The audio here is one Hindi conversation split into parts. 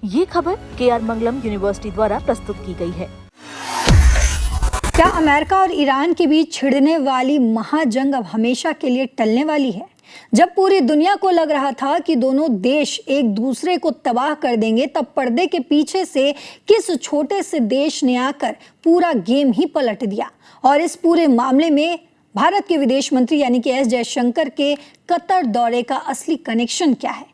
ये खबर KR मंगलम यूनिवर्सिटी द्वारा प्रस्तुत की गई है। क्या अमेरिका और ईरान के बीच छिड़ने वाली महाजंग अब हमेशा के लिए टलने वाली है? जब पूरी दुनिया को लग रहा था कि दोनों देश एक दूसरे को तबाह कर देंगे, तब पर्दे के पीछे से किस छोटे से देश ने आकर पूरा गेम ही पलट दिया। और इस पूरे मामले में भारत के विदेश मंत्री यानी कि एस जयशंकर के कतर दौरे का असली कनेक्शन क्या है?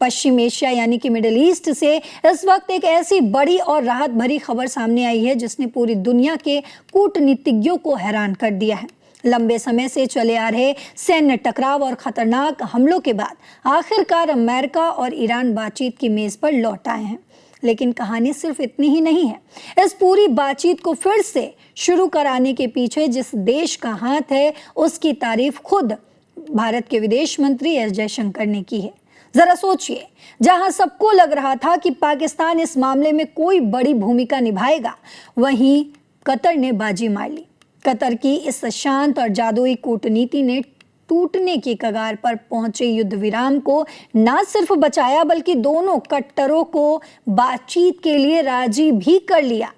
पश्चिम एशिया यानी कि मिडिल ईस्ट से इस वक्त एक ऐसी बड़ी और राहत भरी खबर सामने आई है जिसने पूरी दुनिया के कूटनीतिज्ञों को हैरान कर दिया है। लंबे समय से चले आ रहे सैन्य टकराव और खतरनाक हमलों के बाद आखिरकार अमेरिका और ईरान बातचीत की मेज पर लौट आए हैं। लेकिन कहानी सिर्फ इतनी ही नहीं है। इस पूरी बातचीत को फिर से शुरू कराने के पीछे जिस देश का हाथ है, उसकी तारीफ खुद भारत के विदेश मंत्री एस जयशंकर ने की है। जरा सोचिए, जहां सबको लग रहा था कि पाकिस्तान इस मामले में कोई बड़ी भूमिका निभाएगा, वहीं कतर ने बाजी मार ली। कतर की इस शांत और जादुई कूटनीति ने टूटने की कगार पर पहुंचे युद्ध विराम को न सिर्फ बचाया, बल्कि दोनों कट्टरों को बातचीत के लिए राजी भी कर लिया।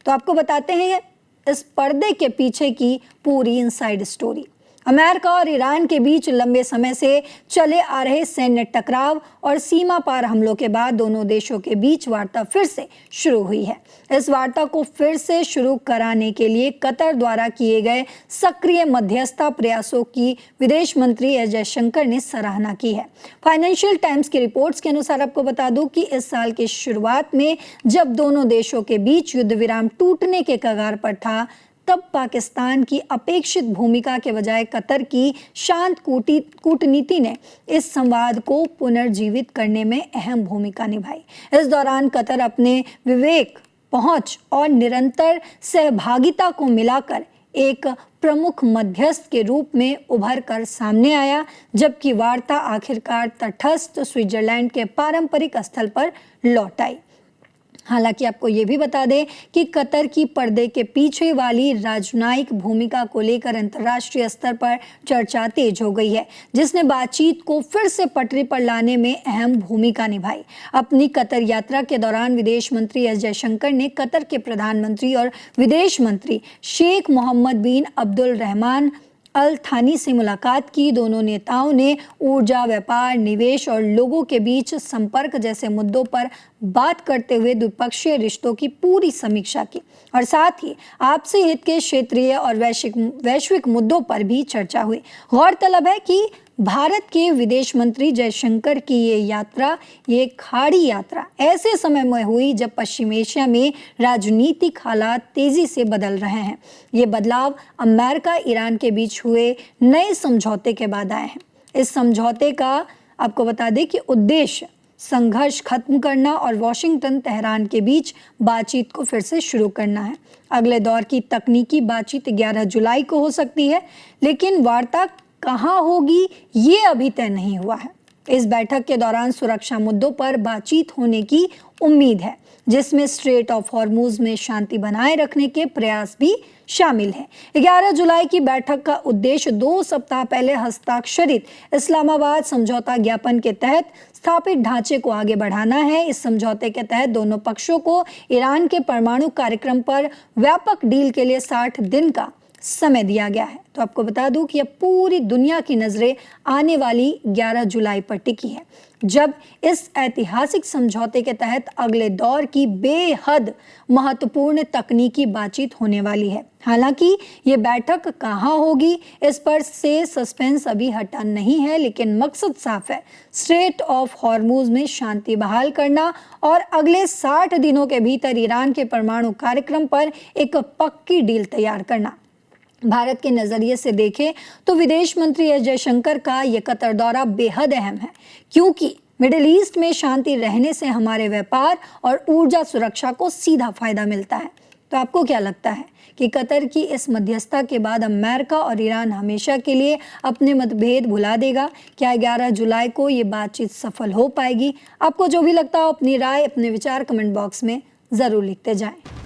तो आपको बताते हैं इस पर्दे के पीछे की पूरी इनसाइड स्टोरी। अमेरिका और ईरान के बीच लंबे समय से चले आ रहे सैन्य टकराव और सीमा पार हमलों के बाद दोनों देशों के बीच वार्ता फिर से शुरू हुई है। इस वार्ता को फिर से शुरू कराने के लिए कतर द्वारा किए गए सक्रिय मध्यस्थता प्रयासों की विदेश मंत्री एस जयशंकर ने सराहना की है। फाइनेंशियल टाइम्स की रिपोर्ट्स के अनुसार आपको बता दूं कि इस साल की शुरुआत में जब दोनों देशों के बीच युद्ध विराम टूटने के कगार पर था, तब पाकिस्तान की अपेक्षित भूमिका के बजाय कतर की शांत कूटनीति ने इस संवाद को पुनर्जीवित करने में अहम भूमिका निभाई। इस दौरान कतर अपने विवेक, पहुंच और निरंतर सहभागिता को मिलाकर एक प्रमुख मध्यस्थ के रूप में उभर कर सामने आया, जबकि वार्ता आखिरकार तटस्थ स्विट्जरलैंड के पारंपरिक स्थल पर लौट आई। हालांकि आपको ये भी बता दें कि कतर की पर्दे के पीछे वाली राजनयिक भूमिका को लेकर अंतर्राष्ट्रीय स्तर पर चर्चा तेज हो गई है, जिसने बातचीत को फिर से पटरी पर लाने में अहम भूमिका निभाई। अपनी कतर यात्रा के दौरान विदेश मंत्री एस जयशंकर ने कतर के प्रधानमंत्री और विदेश मंत्री शेख मोहम्मद बिन अब्दुल रहमान अल थानी से मुलाकात की। दोनों नेताओं ने ऊर्जा, व्यापार, निवेश और लोगों के बीच संपर्क जैसे मुद्दों पर बात करते हुए द्विपक्षीय रिश्तों की पूरी समीक्षा की और साथ ही आपसी हित के क्षेत्रीय और वैश्विक मुद्दों पर भी चर्चा हुई। गौरतलब है कि भारत के विदेश मंत्री जयशंकर की ये खाड़ी यात्रा ऐसे समय में हुई जब पश्चिम एशिया में राजनीतिक हालात तेजी से बदल रहे हैं। ये बदलाव अमेरिका ईरान के बीच हुए नए समझौते के बाद आए हैं। इस समझौते का आपको बता दें कि उद्देश्य संघर्ष खत्म करना और वॉशिंगटन तेहरान के बीच बातचीत को फिर से शुरू करना है। अगले दौर की तकनीकी बातचीत 11 जुलाई को हो सकती है, लेकिन वार्ता कहाँ होगी ये अभी तय नहीं हुआ है। इस बैठक के दौरान सुरक्षा मुद्दों पर बातचीत होने की उम्मीद है, जिसमें स्ट्रेट ऑफ हॉर्मुज में शांति बनाए रखने के प्रयास भी शामिल हैं। 11 जुलाई की बैठक का उद्देश्य 2 सप्ताह पहले हस्ताक्षरित इस्लामाबाद समझौता ज्ञापन के तहत स्थापित ढांचे को आगे बढ़ाना है। इस समझौते के तहत दोनों पक्षों को ईरान के परमाणु कार्यक्रम पर व्यापक डील के लिए 60 दिन का समय दिया गया है। तो आपको बता दूं कि अब पूरी दुनिया की नजरें आने वाली 11 जुलाई पर टिकी है, जब इस ऐतिहासिक समझौते के तहत अगले दौर की बेहद महत्वपूर्ण तकनीकी बातचीत होने वाली है। हालांकि ये बैठक कहाँ होगी, इस पर से सस्पेंस अभी हटा नहीं है, लेकिन मकसद साफ है, स्ट्रेट ऑफ हॉर्मुज में शांति बहाल करना और अगले 60 दिनों के भीतर ईरान के परमाणु कार्यक्रम पर एक पक्की डील तैयार करना। भारत के नजरिए से देखें तो विदेश मंत्री एस जयशंकर का यह कतर दौरा बेहद अहम है, क्योंकि मिडिल ईस्ट में शांति रहने से हमारे व्यापार और ऊर्जा सुरक्षा को सीधा फायदा मिलता है। तो आपको क्या लगता है कि कतर की इस मध्यस्थता के बाद अमेरिका और ईरान हमेशा के लिए अपने मतभेद भुला देगा? क्या 11 जुलाई को ये बातचीत सफल हो पाएगी? आपको जो भी लगता हो अपनी राय, अपने विचार कमेंट बॉक्स में जरूर लिखते जाएं।